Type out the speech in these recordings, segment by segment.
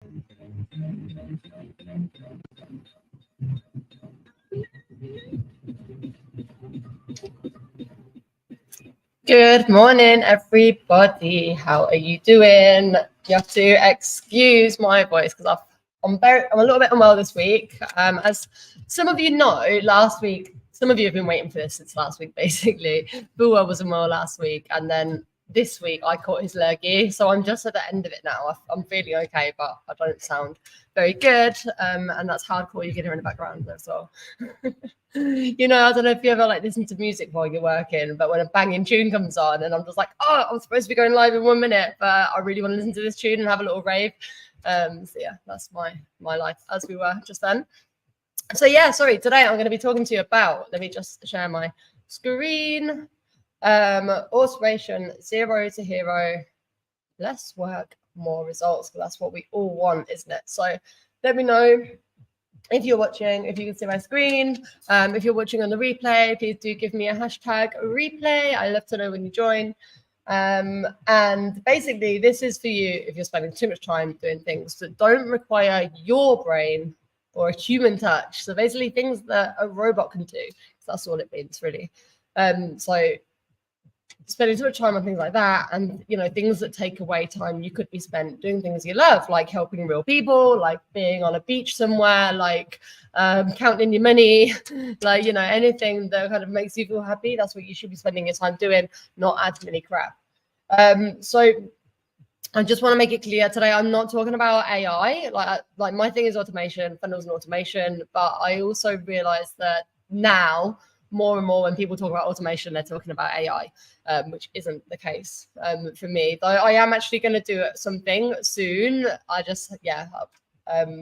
Good morning, everybody. How are you doing? You have to excuse my voice because I'm a little bit unwell this week. As some of you know, last week, some of you have been waiting for this since last week, basically. Bua was unwell last week, and then this week I caught his lurgy, so I'm just at the end of it now. I'm feeling okay, but I don't sound very good, and that's hardcore. You can hear in the background as well. You know, I don't know if you ever like listen to music while you're working, but when a banging tune comes on and I'm just like, oh, I'm supposed to be going live in 1 minute, but I really want to listen to this tune and have a little rave. So yeah, that's my life as we were just then. So yeah, sorry, today I'm going to be talking to you about, let me just share my screen. Automation, zero to hero, less work, more results, because that's what we all want, isn't it? So let me know if you're watching, if you can see my screen. If you're watching on the replay, please do give me a hashtag replay. I love to know when you join. And basically, this is for you if you're spending too much time doing things that don't require your brain or a human touch. So basically, things that a robot can do. So that's all it means, really. So spending too much time on things like that, and you know, things that take away time you could be spent doing things you love, like helping real people, like being on a beach somewhere, like counting your money, like, you know, anything that kind of makes you feel happy. That's what you should be spending your time doing, not admin crap. So I just want to make it clear today, I'm not talking about AI. Like my thing is automation, funnels and automation, but I also realize that now more and more when people talk about automation, they're talking about AI, which isn't the case for me. Though I am actually going to do something soon. I just, yeah.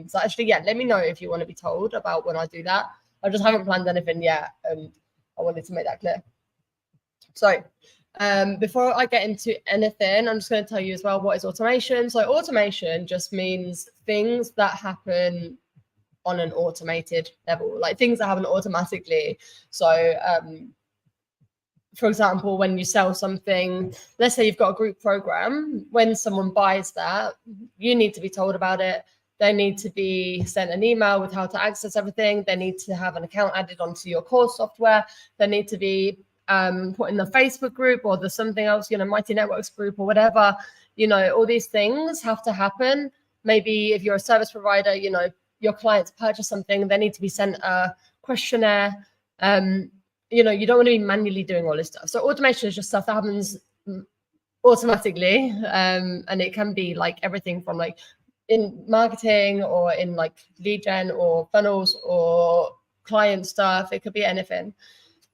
So actually, yeah, let me know if you want to be told about when I do that. I just haven't planned anything yet, and I wanted to make that clear. So before I get into anything, I'm just going to tell you as well, what is automation? So automation just means things that happen on an automated level, like things that happen automatically. So for example, when you sell something, let's say you've got a group program, when someone buys that, you need to be told about it. They need to be sent an email with how to access everything. They need to have an account added onto your core software. They need to be put in the Facebook group or the something else, you know, Mighty Networks group or whatever. You know, all these things have to happen. Maybe if you're a service provider, you know, your clients purchase something, they need to be sent a questionnaire. You know, you don't want to be manually doing all this stuff. So automation is just stuff that happens automatically. And it can be like everything from like in marketing or in like lead gen or funnels or client stuff. It could be anything.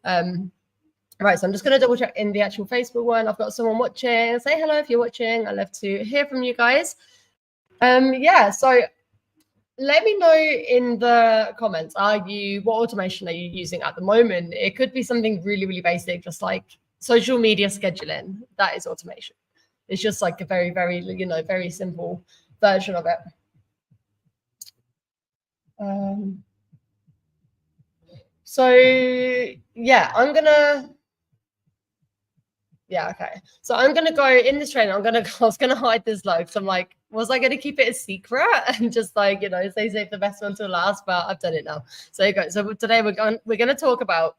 Right, so I'm just going to double check in the actual Facebook one. I've got someone watching. Say hello if you're watching. I'd love to hear from you guys. Yeah, so let me know in the comments, what automation are you using at the moment? It could be something really, really basic, just like social media scheduling. That is automation. It's just like a very, very, you know, very simple version of it. So yeah, okay. So I'm gonna go in this training. I was gonna hide this logo. So I'm like, was I gonna keep it a secret and just like, you know, say save the best one to last? But I've done it now. So you go. So today we're gonna talk about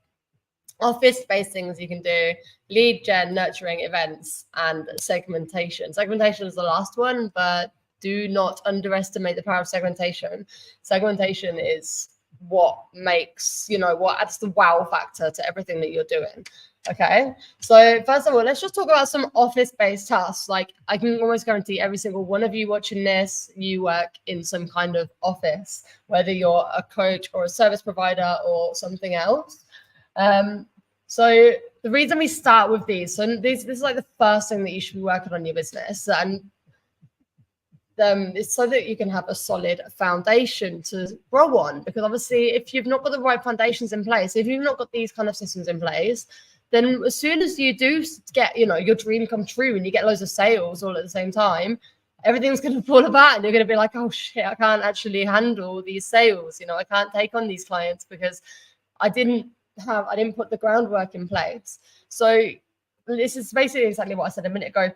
office-based things you can do, lead gen, nurturing, events, and segmentation. Segmentation is the last one, but do not underestimate the power of segmentation. Segmentation is what makes, you know, what adds the wow factor to everything that you're doing. Okay, so first of all, let's just talk about some office-based tasks. Like I can almost guarantee every single one of you watching this, you work in some kind of office, whether you're a coach or a service provider or something else. So the reason we start with these, so this is like the first thing that you should be working on your business, and it's so that you can have a solid foundation to grow on. Because obviously, if you've not got the right foundations in place, if you've not got these kind of systems in place, then as soon as you do get, you know, your dream come true and you get loads of sales all at the same time, everything's going to fall apart and you're going to be like, oh shit, I can't actually handle these sales. You know, I can't take on these clients because I didn't put the groundwork in place. So this is basically exactly what I said a minute ago.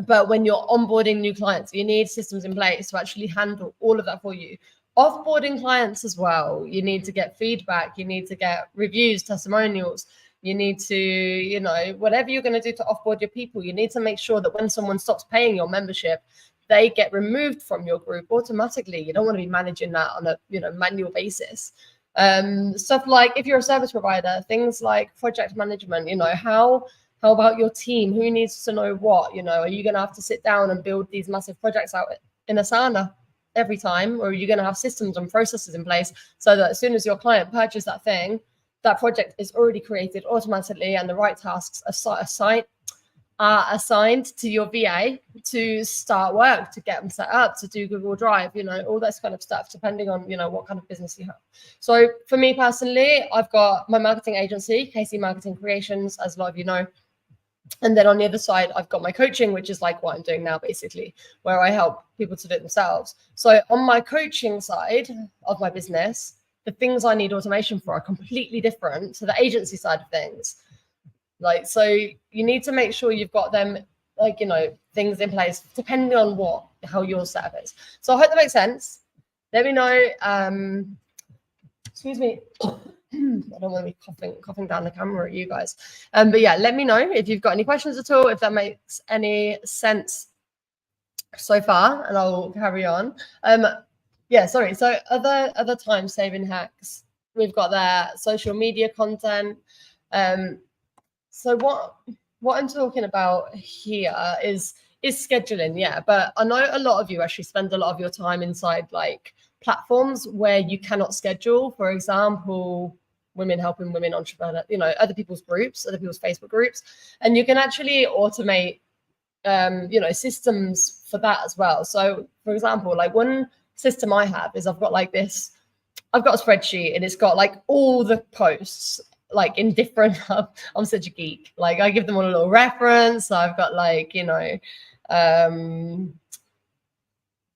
But when you're onboarding new clients, you need systems in place to actually handle all of that for you. Offboarding clients as well, you need to get feedback, you need to get reviews, testimonials, you need to, you know, whatever you're going to do to offboard your people, you need to make sure that when someone stops paying your membership, they get removed from your group automatically. You don't want to be managing that on a, you know, manual basis. Stuff like if you're a service provider, things like project management, you know, how about your team? Who needs to know what? You know, are you going to have to sit down and build these massive projects out in Asana every time? Or are you going to have systems and processes in place so that as soon as your client purchases that thing, that project is already created automatically and the right tasks are assigned to your VA to start work, to get them set up, to do Google Drive, you know, all this kind of stuff, depending on, you know, what kind of business you have. So for me personally, I've got my marketing agency, KC Marketing Creations, as a lot of you know. And then on the other side, I've got my coaching, which is like what I'm doing now, basically, where I help people to do it themselves. So on my coaching side of my business, the things I need automation for are completely different to the agency side of things. Like, so you need to make sure you've got them, like, you know, things in place depending on how your setup is. So I hope that makes sense. Let me know. Excuse me. I don't want to be coughing down the camera at you guys. But yeah, let me know if you've got any questions at all, if that makes any sense so far, and I'll carry on. Yeah, sorry. So other time saving hacks, we've got their social media content. So what I'm talking about here is scheduling, yeah. But I know a lot of you actually spend a lot of your time inside like platforms where you cannot schedule. For example, women helping women entrepreneurs, you know, other people's groups, other people's Facebook groups, and you can actually automate, you know, systems for that as well. So, for example, like one system I have is I've got a spreadsheet and it's got like all the posts like in different, I'm such a geek. Like I give them all a little reference. So I've got like, you know,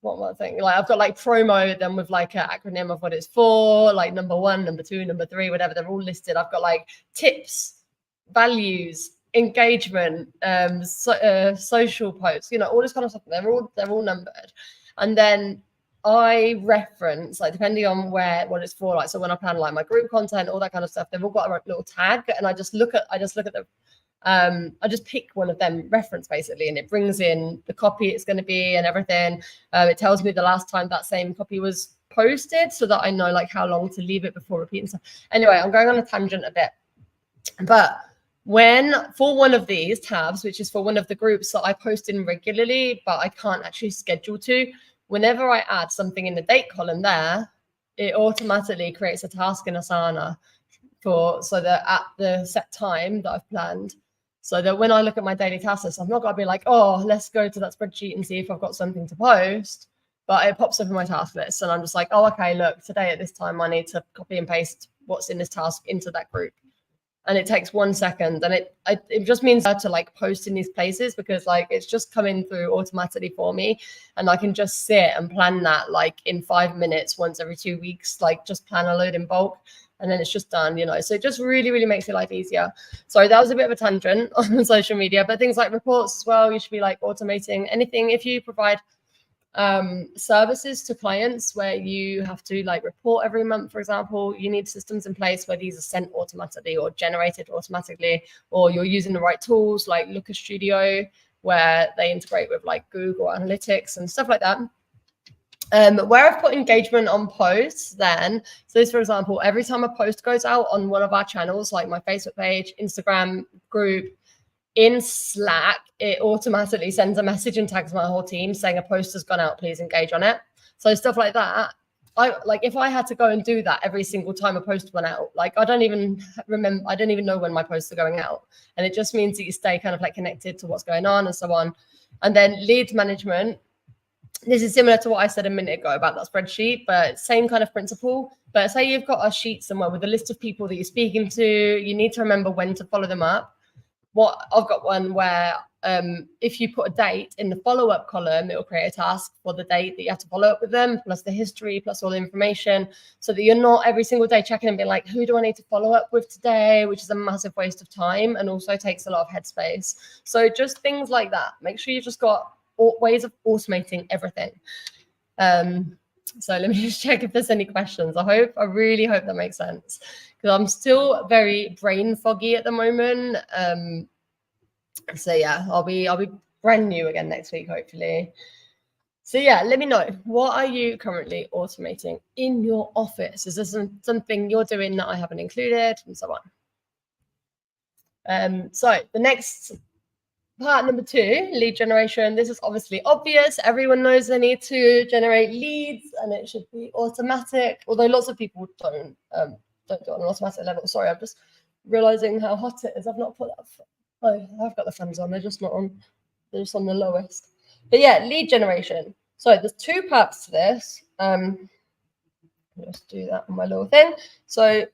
what was I thinking? Like I've got like promo them with like an acronym of what it's for, like number 1, number 2, number 3, whatever. They're all listed. I've got like tips, values, engagement, social posts, you know, all this kind of stuff. They're all numbered. And then I reference, like, depending on what it's for, like, so when I plan like my group content, all that kind of stuff, they've all got a little tag, and I just look at the I just pick one of them reference basically, and it brings in the copy it's going to be and everything. It tells me the last time that same copy was posted, so that I know like how long to leave it before repeating stuff. Anyway, I'm going on a tangent a bit, but for one of these tabs, which is for one of the groups that I post in regularly, but I can't actually schedule to, whenever I add something in the date column there, it automatically creates a task in Asana so that at the set time that I've planned, so that when I look at my daily task list, I'm not going to be like, oh, let's go to that spreadsheet and see if I've got something to post, but it pops up in my task list. And I'm just like, oh, okay, look, today at this time, I need to copy and paste what's in this task into that group. And it takes 1 second, and it just means to like post in these places, because like it's just coming through automatically for me, and I can just sit and plan that like in 5 minutes once every 2 weeks, like just plan a load in bulk, and then it's just done, you know. So it just really, really makes your life easier. Sorry, that was a bit of a tangent on social media, but things like reports as well, you should be like automating anything. If you provide services to clients where you have to like report every month, for example, you need systems in place where these are sent automatically or generated automatically, or you're using the right tools like Looker Studio, where they integrate with like Google Analytics and stuff like that. Where I've put engagement on posts then, so this, for example, every time a post goes out on one of our channels, like my Facebook page, Instagram group, in Slack, it automatically sends a message and tags my whole team saying a post has gone out, please engage on it. So stuff like that. If I had to go and do that every single time a post went out, like I don't even know when my posts are going out. And it just means that you stay kind of like connected to what's going on and so on. And then lead management. This is similar to what I said a minute ago about that spreadsheet, but same kind of principle. But say you've got a sheet somewhere with a list of people that you're speaking to, you need to remember when to follow them up. I've got one where if you put a date in the follow-up column, it will create a task for the date that you have to follow up with them, plus the history, plus all the information, so that you're not every single day checking and being like, who do I need to follow up with today, which is a massive waste of time and also takes a lot of headspace. So just things like that. Make sure you've just got ways of automating everything. So let me just check if there's any questions. I really hope that makes sense, because I'm still very brain foggy at the moment. So yeah, I'll be brand new again next week, hopefully. So yeah, let me know, what are you currently automating in your office? Is this something you're doing that I haven't included, and so on? So the next part, number 2, lead generation. This is obviously obvious. Everyone knows they need to generate leads, and it should be automatic. Although lots of people don't do it on an automatic level. Sorry, I'm just realizing how hot it is. I've not put that. Oh, I've got the fans on. They're just not on. They're just on the lowest. But yeah, lead generation. So there's 2 parts to this. Let's do that on my little thing. So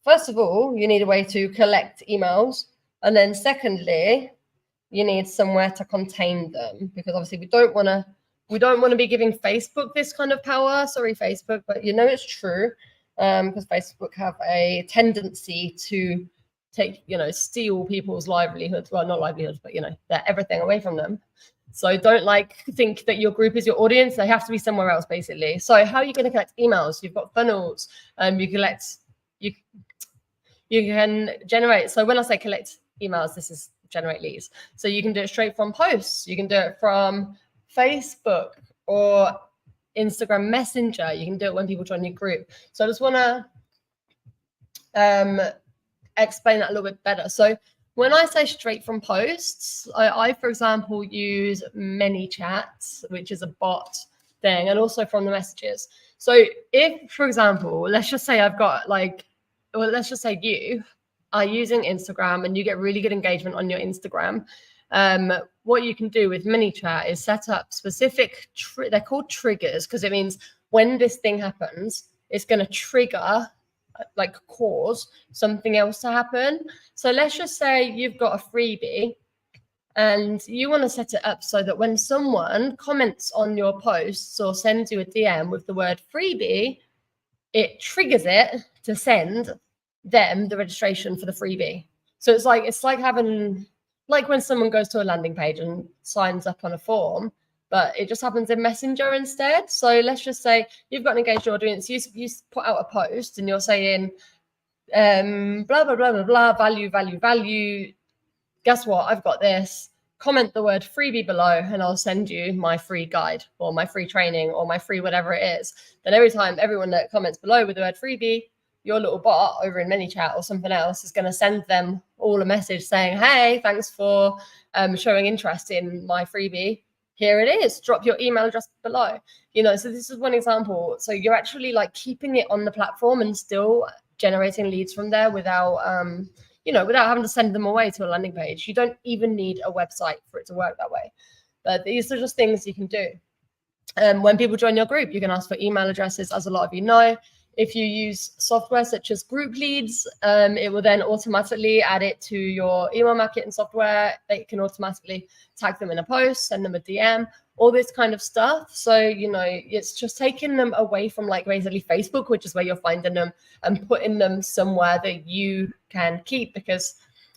first of all, you need a way to collect emails, and then secondly, you need somewhere to contain them, because obviously we don't want to be giving Facebook this kind of power. Sorry, Facebook, but you know it's true, because Facebook have a tendency to take, steal people's livelihoods. Well, not livelihoods, but their everything away from them. So don't think that your group is your audience. They have to be somewhere else, basically. So how are you going to collect emails? You've got funnels. You can generate. So when I say collect emails, this is generate leads. So you can do it straight from posts. You can do it from Facebook or Instagram Messenger. You can do it when people join your group. So I just want to explain that a little bit better. So when I say straight from posts, I for example, use ManyChat, which is a bot thing, and also from the messages. So if, for example, let's just say I've got let's just say you are using Instagram and you get really good engagement on your Instagram. What you can do with ManyChat is set up specific, they're called triggers, because it means when this thing happens, it's going to trigger, cause something else to happen. So let's just say you've got a freebie and you want to set it up so that when someone comments on your posts or sends you a DM with the word freebie, it triggers it to send them the registration for the freebie. So it's like having, when someone goes to a landing page and signs up on a form, but it just happens in Messenger instead. So let's just say you've got an engaged audience. You put out a post and you're saying, blah, blah, blah, blah, blah, value. Guess what? I've got this. Comment the word freebie below and I'll send you my free guide or my free training or my free whatever it is. Then every time everyone that comments below with the word freebie, your little bot over in ManyChat or something else is going to send them all a message saying, hey, thanks for showing interest in my freebie. Here it is. Drop your email address below. So this is one example. So you're actually keeping it on the platform and still generating leads from there without, without having to send them away to a landing page. You don't even need a website for it to work that way. But these are just things you can do. When people join your group, you can ask for email addresses, as a lot of you know. If you use software such as Group Leads, it will then automatically add it to your email marketing software. They can automatically tag them in a post, send them a DM, all this kind of stuff. So, it's just taking them away from basically Facebook, which is where you're finding them, and putting them somewhere that you can keep, because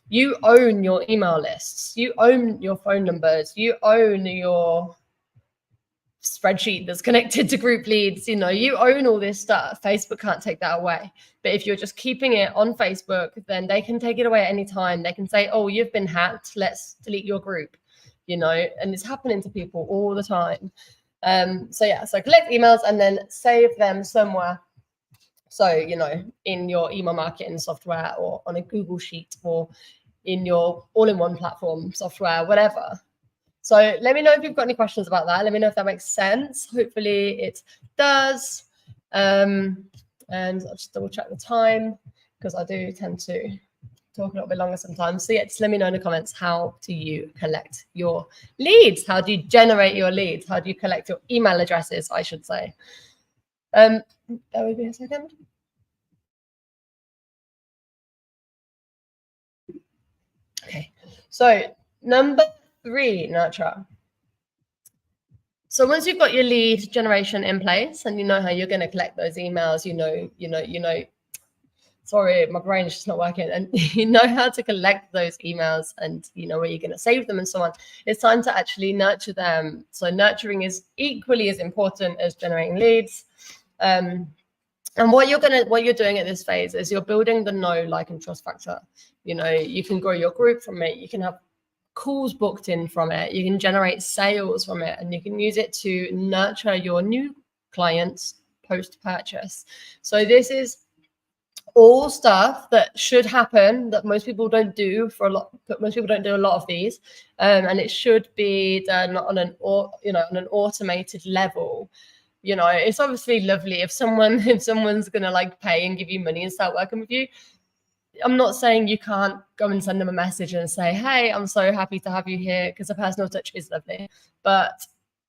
you own your email lists, you own your phone numbers, you own your spreadsheet that's connected to Group Leads. You own all this stuff. Facebook can't take that away. But if you're just keeping it on Facebook, then they can take it away at any time. They can say, oh, you've been hacked, let's delete your group, and it's happening to people all the time. So collect emails and then save them somewhere. So, in your email marketing software or on a Google Sheet or in your all-in-one platform software, whatever. So let me know if you've got any questions about that. Let me know if that makes sense. Hopefully it does. And I'll just double check the time, because I do tend to talk a little bit longer sometimes. So yeah, just let me know in the comments, how do you collect your leads? How do you generate your leads? How do you collect your email addresses, I should say? That would be a second. Okay, so number 3, nurture. So once you've got your lead generation in place and you know how you're going to collect those emails, sorry, my brain is just not working, and you know how to collect those emails and you know where you're going to save them and so on, it's time to actually nurture them. So nurturing is equally as important as generating leads. And what you're doing at this phase is you're building the know, like, and trust factor. You know, you can grow your group from it, you can have calls booked in from it, you can generate sales from it, and you can use it to nurture your new clients post-purchase. So this is all stuff that should happen that most people don't do a lot of these, and it should be done on an automated level. You know, it's obviously lovely if someone's gonna like pay and give you money and start working with you. I'm not saying you can't go and send them a message and say, hey, I'm so happy to have you here, because a personal touch is lovely, but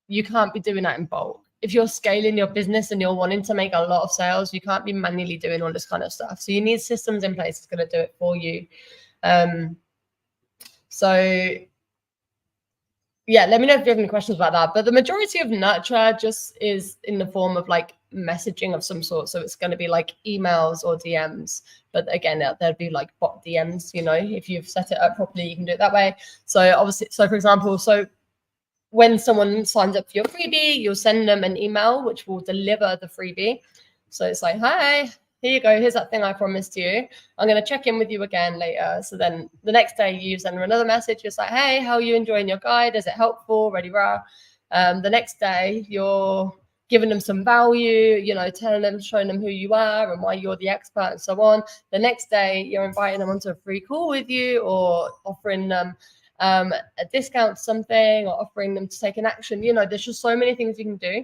you can't be doing that in bulk. If you're scaling your business and you're wanting to make a lot of sales, you can't be manually doing all this kind of stuff. So you need systems in place that's going to do it for you. So yeah, let me know if you have any questions about that. But the majority of nurture just is in the form of like messaging of some sort. So it's going to be like emails or DMs. But again, there'll be like bot DMs, you know, if you've set it up properly, you can do it that way. So obviously, so for example, when someone signs up for your freebie, you'll send them an email which will deliver the freebie. So it's like, hi, here you go. Here's that thing I promised you. I'm going to check in with you again later. So then the next day you send them another message. It's like, hey, how are you enjoying your guide? Is it helpful? Ready, rah. The next day you're giving them some value, you know, telling them, showing them who you are and why you're the expert and so on. The next day you're inviting them onto a free call with you, or offering them a discount something, or offering them to take an action. You know, there's just so many things you can do,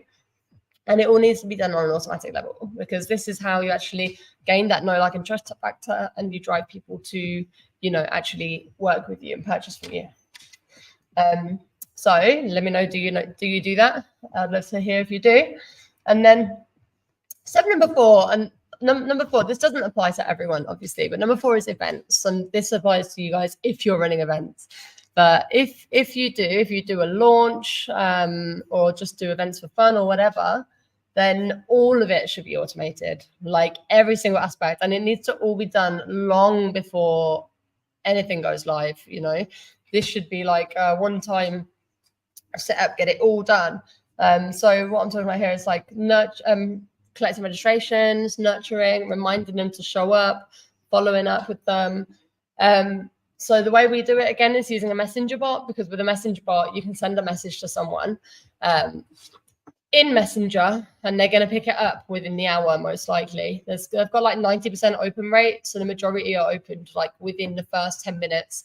and it all needs to be done on an automatic level, because this is how you actually gain that know, like, and trust factor, and you drive people to, you know, actually work with you and purchase from you. So let me know, do you do that? I'd love to hear if you do. And then step number 4, and number 4, this doesn't apply to everyone, obviously, but number 4 is events, and this applies to you guys if you're running events. But if you do a launch, or just do events for fun or whatever, then all of it should be automated, like every single aspect, and it needs to all be done long before anything goes live. You know, this should be like a one-time set up, get it all done. So what I'm talking about here is like collecting registrations, nurturing, reminding them to show up, following up with them. So the way we do it again is using a messenger bot, because with a messenger bot, you can send a message to someone in Messenger, and they're going to pick it up within the hour, most likely. They've got like 90% open rate, so the majority are opened like within the first 10 minutes,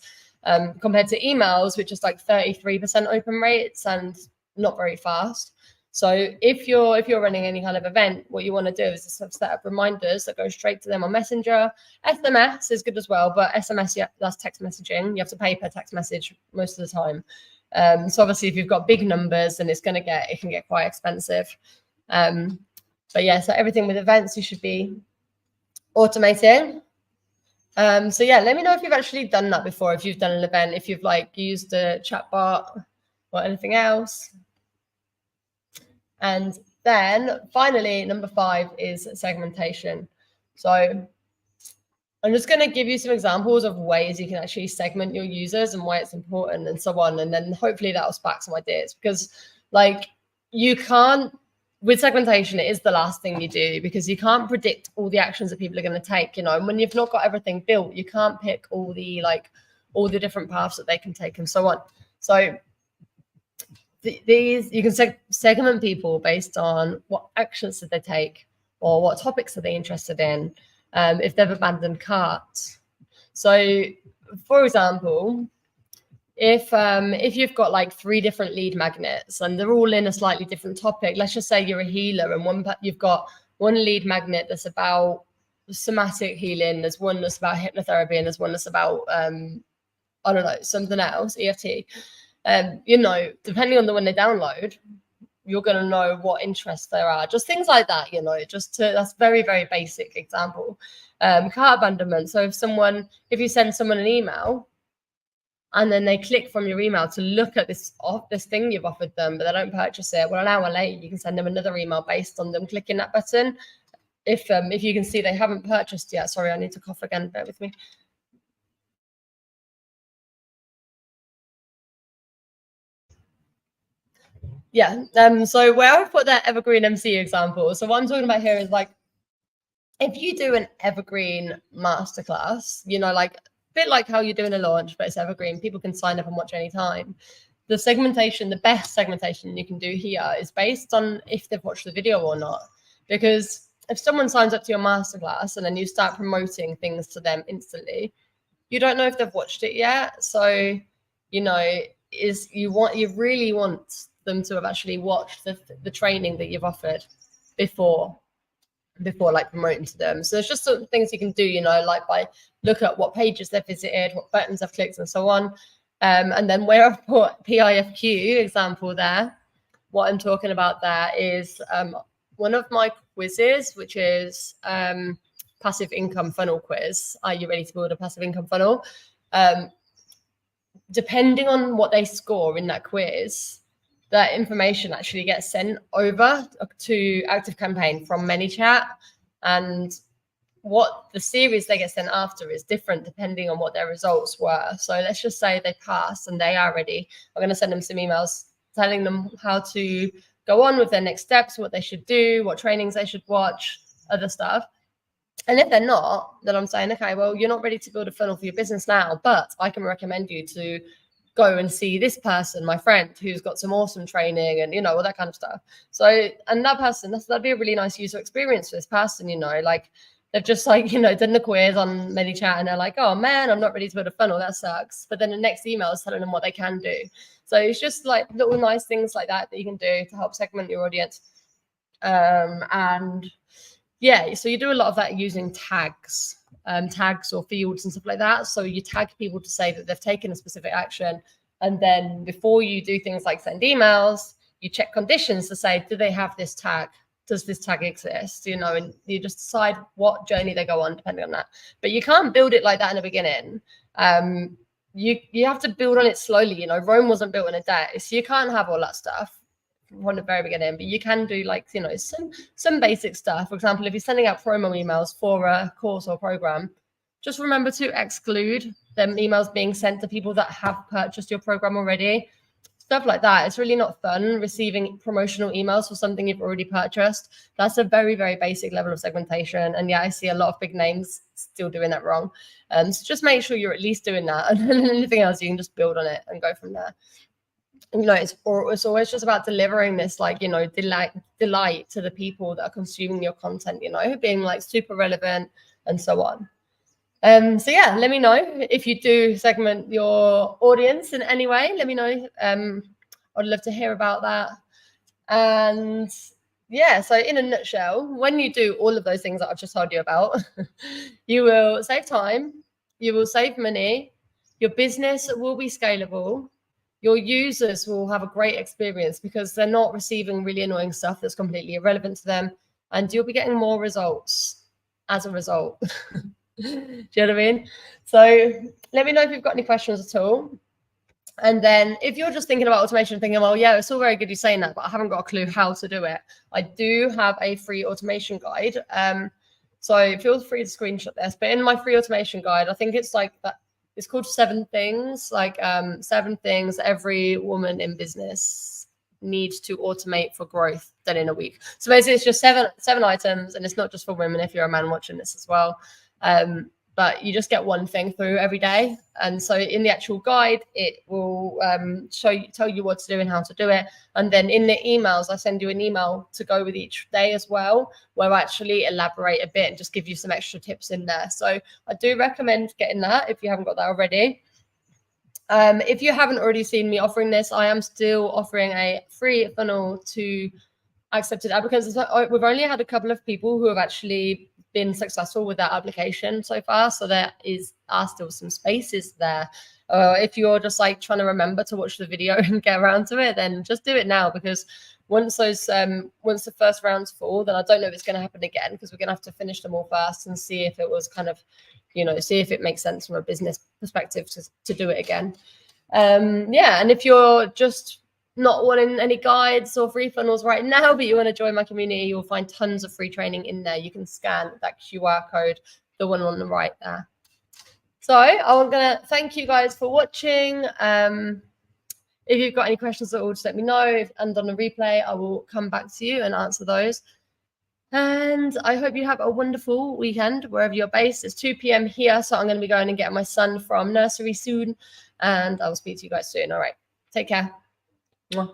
compared to emails, which is like 33% open rates and not very fast. So if you're running any kind of event, what you want to do is just set up reminders that go straight to them on Messenger. SMS is good as well, but SMS, yeah, that's text messaging. You have to pay per text message most of the time. So obviously, if you've got big numbers, then it can get quite expensive. But yeah, so everything with events you should be automating. So yeah, let me know if you've actually done that before. If you've done an event, if you've like used a chatbot or anything else. And then finally, number 5 is segmentation. So I'm just going to give you some examples of ways you can actually segment your users and why it's important and so on. And then hopefully that'll spark some ideas, because like you can't, with segmentation, it is the last thing you do, because you can't predict all the actions that people are going to take, you know, and when you've not got everything built, you can't pick all the different paths that they can take and so on. So these, you can segment people based on what actions did they take, or what topics are they interested in, if they've abandoned carts. So for example, if you've got like 3 different lead magnets and they're all in a slightly different topic, let's just say you're a healer and you've got one lead magnet that's about somatic healing, there's one that's about hypnotherapy, and there's one that's about I don't know, something else, EFT. You know, depending on the one they download, you're going to know what interests there are, just things like that, you know, that's very, very basic example. Cart abandonment. So if you send someone an email and then they click from your email to look at this thing you've offered them, but they don't purchase it. Well, an hour later, you can send them another email based on them clicking that button. If you can see they haven't purchased yet. Sorry, I need to cough again. Bear with me. Yeah. So where I've put that evergreen MC example. So what I'm talking about here is like, if you do an evergreen masterclass, you know, like a bit like how you're doing a launch, but it's evergreen, people can sign up and watch anytime. The segmentation, the best segmentation you can do here is based on if they've watched the video or not. Because if someone signs up to your masterclass and then you start promoting things to them instantly, you don't know if they've watched it yet. So, you know, you really want them to have actually watched the training that you've offered before like promoting to them. So there's just certain things you can do, you know, like by look at what pages they've visited, what buttons they've clicked, and so on. And then where I've put PIFQ example there, what I'm talking about there is one of my quizzes, which is passive income funnel quiz. Are you ready to build a passive income funnel? Depending on what they score in that quiz, that information actually gets sent over to ActiveCampaign from ManyChat, and what the series they get sent after is different depending on what their results were. So let's just say they passed and they are ready. I'm going to send them some emails telling them how to go on with their next steps, what they should do, what trainings they should watch, other stuff. And if they're not, then I'm saying, okay, well, you're not ready to build a funnel for your business now, but I can recommend you to go and see this person, my friend, who's got some awesome training and, you know, all that kind of stuff. So, and that person, that'd be a really nice user experience for this person, you know, like they've just like, you know, done the quiz on ManyChat and they're like, oh man, I'm not ready to build a funnel. That sucks. But then the next email is telling them what they can do. So it's just like little nice things like that you can do to help segment your audience. And yeah, so you do a lot of that using tags or fields and stuff like that. So you tag people to say that they've taken a specific action. And then before you do things like send emails, you check conditions to say, do they have this tag? Does this tag exist? You know, and you just decide what journey they go on depending on that. But you can't build it like that in the beginning. You have to build on it slowly. You know, Rome wasn't built in a day. So you can't have all that stuff from the very beginning, but you can do like, you know, some basic stuff. For example, if you're sending out promo emails for a course or program, just remember to exclude them emails being sent to people that have purchased your program already. Stuff like that. It's really not fun receiving promotional emails for something you've already purchased. That's a very, very basic level of segmentation. And yeah, I see a lot of big names still doing that wrong. So just make sure you're at least doing that. And then anything else, you can just build on it and go from there. You know, it's always just about delivering this, like, you know, delight to the people that are consuming your content, you know, being like super relevant and so on. So yeah, let me know if you do segment your audience in any way. Let me know. I'd love to hear about that. And yeah, so in a nutshell, when you do all of those things that I've just told you about, you will save time, you will save money, your business will be scalable, your users will have a great experience because they're not receiving really annoying stuff that's completely irrelevant to them, and you'll be getting more results as a result. Do you know what I mean? So let me know if you've got any questions at all. And then if you're just thinking about automation, thinking, well, yeah, it's all very good you saying that, but I haven't got a clue how to do it. I do have a free automation guide. So feel free to screenshot this. But in my free automation guide, I think it's like that. It's called 7 things, like 7 things every woman in business needs to automate for growth done in a week. So basically it's just seven items, and it's not just for women if you're a man watching this as well. But you just get one thing through every day. And so in the actual guide, it will tell you what to do and how to do it. And then in the emails, I send you an email to go with each day as well, where I actually elaborate a bit and just give you some extra tips in there. So I do recommend getting that if you haven't got that already. If you haven't already seen me offering this, I am still offering a free funnel to accepted applicants. We've only had a couple of people who have actually been successful with that application so far, so there are still some spaces there. If you're just like trying to remember to watch the video and get around to it, then just do it now, because once the first round's full, then I don't know if it's going to happen again, because we're going to have to finish them all first and see if it was kind of, see if it makes sense from a business perspective to do it again. Yeah, and if you're just not wanting any guides or free funnels right now, but you want to join my community, you'll find tons of free training in there. You can scan that QR code, the one on the right there. So I'm going to thank you guys for watching. If you've got any questions at all, just let me know. And on the replay, I will come back to you and answer those. And I hope you have a wonderful weekend wherever you're based. It's 2 p.m. here, so I'm going to be going and getting my son from nursery soon. And I will speak to you guys soon. All right. Take care. Mwah.